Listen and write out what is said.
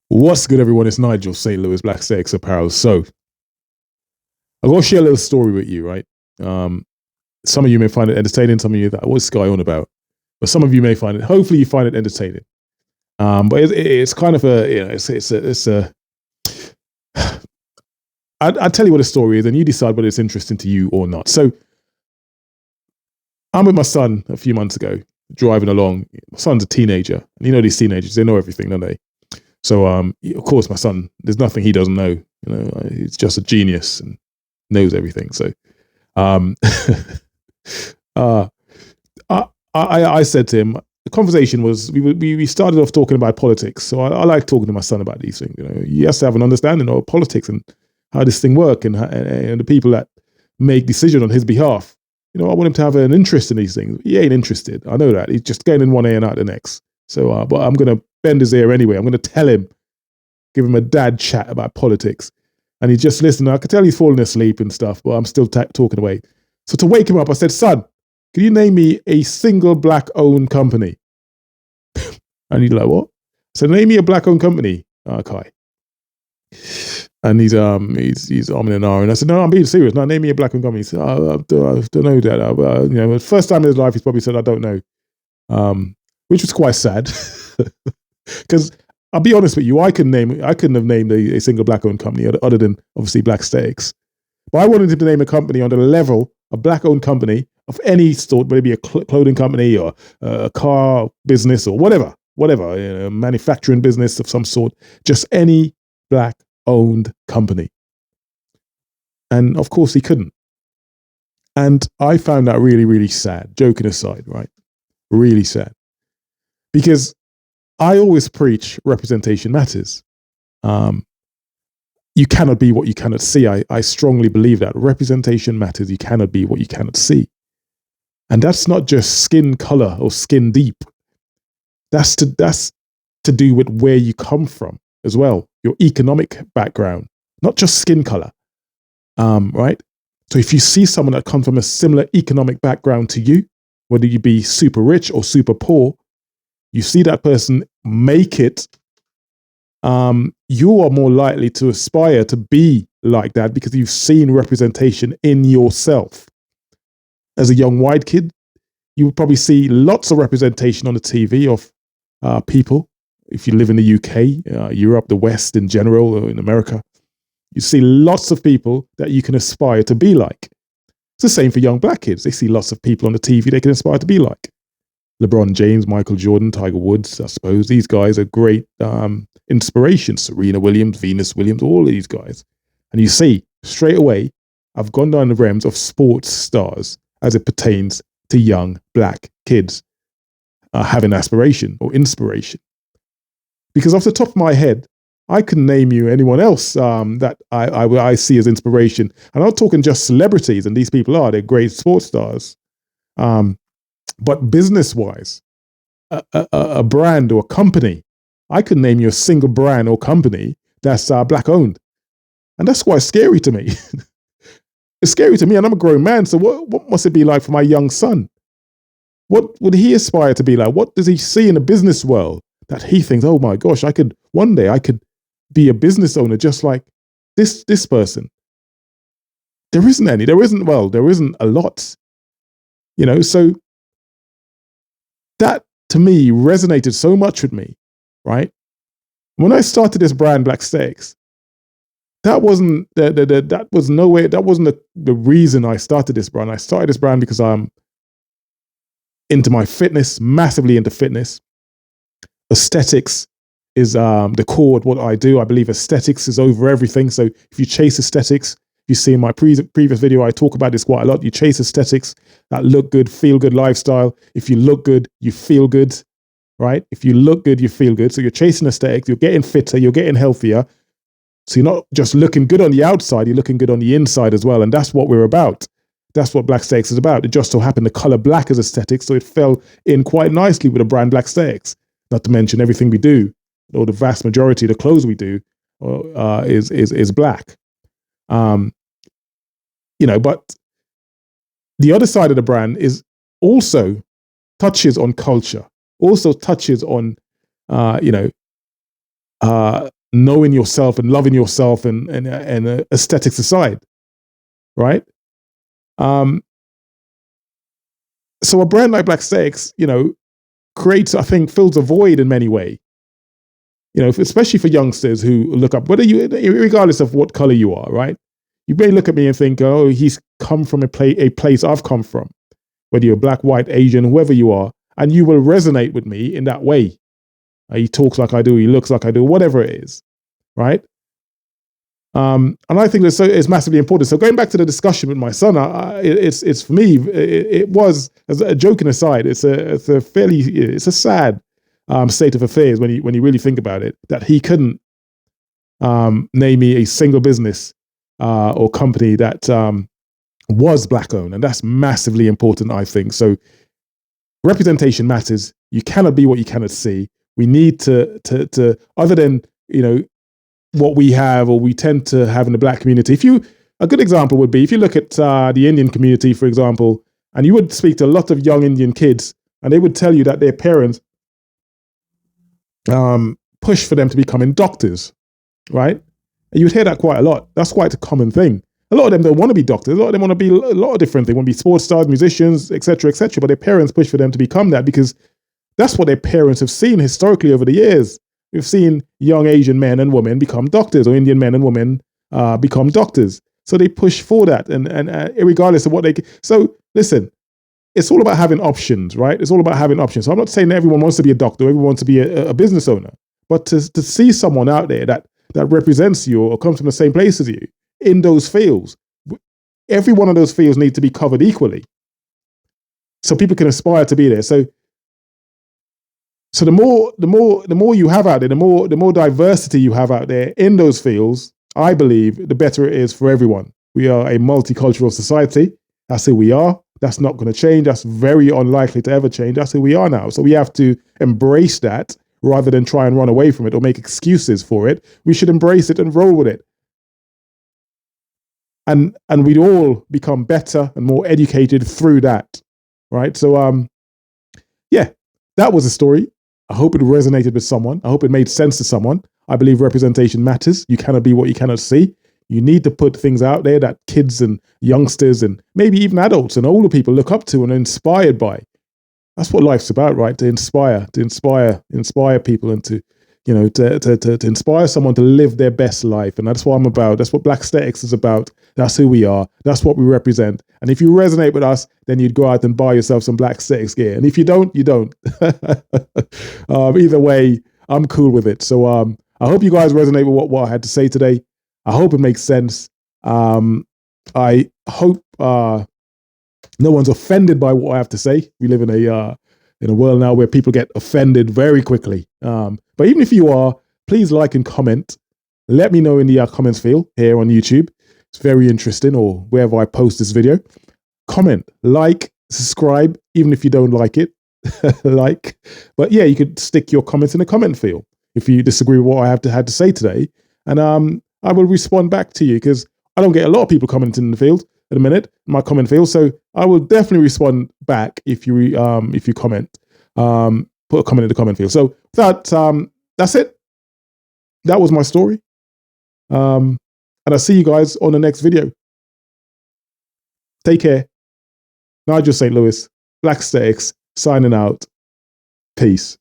What's good, everyone? It's Nigel, St. Louis Black Sex Apparel. So, I'm going to share a little story with you, right? Um, some of you may find it entertaining. Some of you, what's this guy on about? But some of you may find it, hopefully, you find it entertaining. But it's kind of a, it's a, I'll tell you what the story is, and you decide whether it's interesting to you or not. So, I'm with my son a few months ago, driving along. My son's a teenager, and you know these teenagers, they know everything, don't they? So, of course, my son, there's nothing he doesn't know. You know, he's just a genius and knows everything. So, um, uh, I said to him, the conversation was, we started off talking about politics. So I like talking to my son about these things. You know, he has to have an understanding of politics and how this thing works and the people that make decisions on his behalf. You know, I want him to have an interest in these things. He ain't interested. I know that. He's just going in one ear and out the next. So, but I'm going to bend his ear anyway. I'm going to tell him, give him a dad chat about politics. And he just listened. I could tell he's falling asleep and stuff, but I'm still talking away. So to wake him up, I said, son, can you name me a single black-owned company? And he's like, what? I said, name me a black-owned company, Kai. And he's arming and ahhing. I said, no, I'm being serious. No, name me a black-owned company. He said, I don't know that. You know, the first time in his life, he's probably said, I don't know. Which was quite sad. Because I'll be honest with you, I couldn't have named a single black-owned company other than obviously Black Steaks. But I wanted him to name a company on the level, a black-owned company of any sort, whether it be a clothing company or a car business or whatever, you know, manufacturing business of some sort, just any black-owned company. And of course he couldn't. And I found that really, really sad, joking aside, right? Really sad. Because I always preach representation matters. You cannot be what you cannot see. I strongly believe that. Representation matters. You cannot be what you cannot see. And that's not just skin color or skin deep. That's to do with where you come from as well, your economic background, not just skin color. Right? So if you see someone that comes from a similar economic background to you, whether you be super rich or super poor, you see that person make it, you are more likely to aspire to be like that because you've seen representation in yourself. As a young white kid, you would probably see lots of representation on the TV of people. If you live in the UK, Europe, the West in general, or in America, you see lots of people that you can aspire to be like. It's the same for young black kids. They see lots of people on the TV they can aspire to be like. LeBron James, Michael Jordan, Tiger Woods, I suppose. These guys are great inspirations. Serena Williams, Venus Williams, all of these guys. And you see, straight away, I've gone down the realms of sports stars as it pertains to young black kids having aspiration or inspiration. Because off the top of my head, I can name you anyone else that I see as inspiration. And I'm not talking just celebrities, and these people they're great sports stars. But business-wise, a brand or a company, I could name you a single brand or company that's black-owned. And that's quite scary to me. It's scary to me, and I'm a grown man, so what must it be like for my young son? What would he aspire to be like? What does he see in the business world that he thinks, oh my gosh, one day I could be a business owner just like this person? There isn't any. There isn't a lot. You know, so that to me resonated so much with me, right? When I started this brand, Black Steaks, that wasn't that wasn't the reason I started this brand. I started this brand because I'm into my fitness, massively into fitness. Aesthetics is the core of what I do. I believe aesthetics is over everything. So if you chase aesthetics, you see in my previous video, I talk about this quite a lot. You chase aesthetics, that look good, feel good lifestyle. If you look good, you feel good, right? If you look good, you feel good. So you're chasing aesthetics, you're getting fitter, you're getting healthier. So you're not just looking good on the outside, you're looking good on the inside as well. And that's what we're about. That's what Black Steaks is about. It just so happened the color black is aesthetics, so it fell in quite nicely with the brand Black Steaks. Not to mention everything we do, or the vast majority of the clothes we do is black. You know, but the other side of the brand is also touches on culture, also touches on, knowing yourself and loving yourself and aesthetics aside, right? So a brand like Black Aesthetics, creates, I think, fills a void in many ways. Especially for youngsters who look up, regardless of what color you are, right? You may look at me and think, oh, he's come from a place I've come from, whether you're black, white, Asian, whoever you are, and you will resonate with me in that way. He talks like I do, he looks like I do, whatever it is, right? And I think it's massively important. So going back to the discussion with my son, it's for me, it was, as a joking aside, it's a sad state of affairs when you really think about it, that he couldn't name me a single business or company that was black owned, and that's massively important, I think. So representation matters. You cannot be what you cannot see. We need to other than what we have or we tend to have in the black community. A good example would be if you look at the Indian community, for example, and you would speak to a lot of young Indian kids, and they would tell you that their parents push for them to becoming doctors, right? And you would hear that quite a lot. That's quite a common thing. A lot of them don't want to be doctors. A lot of them want to be a lot of different things. They want to be sports stars, musicians, etc., etc. But their parents push for them to become that because that's what their parents have seen historically over the years. We've seen young Asian men and women become doctors, or Indian men and women become doctors. So they push for that, and regardless of what they. So listen, it's all about having options, right? It's all about having options. So I'm not saying that everyone wants to be a doctor, everyone wants to be a business owner, but to see someone out there that represents you or comes from the same place as you in those fields, every one of those fields need to be covered equally, so people can aspire to be there. So the more you have out there, the more diversity you have out there in those fields, I believe the better it is for everyone. We are a multicultural society. That's who we are. That's not going to change. That's very unlikely to ever change. That's who we are now. So we have to embrace that rather than try and run away from it or make excuses for it. We should embrace it and roll with it. And we'd all become better and more educated through that, right? So, yeah, that was a story. I hope it resonated with someone. I hope it made sense to someone. I believe representation matters. You cannot be what you cannot see. You need to put things out there that kids and youngsters and maybe even adults and older people look up to and are inspired by. That's what life's about, right? To inspire people and to inspire someone to live their best life. And that's what I'm about. That's what Black Aesthetics is about. That's who we are. That's what we represent. And if you resonate with us, then you'd go out and buy yourself some Black Aesthetics gear. And if you don't, you don't. Either way, I'm cool with it. So I hope you guys resonate with what I had to say today. I hope it makes sense. I hope no one's offended by what I have to say. We live in a world now where people get offended very quickly. But even if you are, please like and comment. Let me know in the comments field here on YouTube. It's very interesting, or wherever I post this video. Comment, like, subscribe, even if you don't like it. But yeah, you could stick your comments in the comment field if you disagree with what I had to say today. And I will respond back to you, because I don't get a lot of people commenting in the field at the minute, my comment field. So I will definitely respond back if you comment. Put a comment in the comment field. So that's it. That was my story. And I'll see you guys on the next video. Take care. Nigel St. Louis, Black Aesthetics, signing out. Peace.